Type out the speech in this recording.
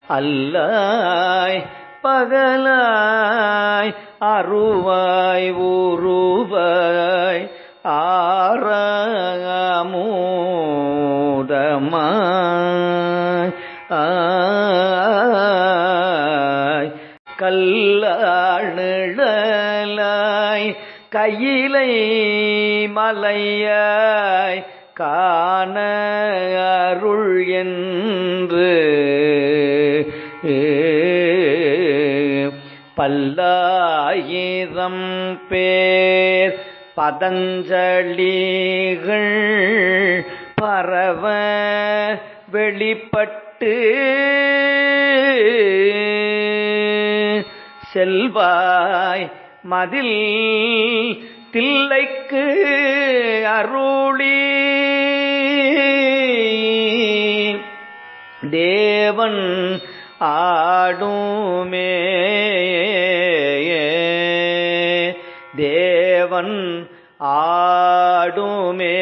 alloy பகலாய் அருவாய் உருவாய் ஆரமுதமாய் கல்லாய் கையிலை மலையாய் காண அருள் என்று பல்லாயிரம் பேர் பதஞ்சலிகள் பரவ வெளிப்பட்டு செல்வாய் மதில் தில்லைக்கு அருளி தேவன் ஆடுமே தேவன் ஆடுமே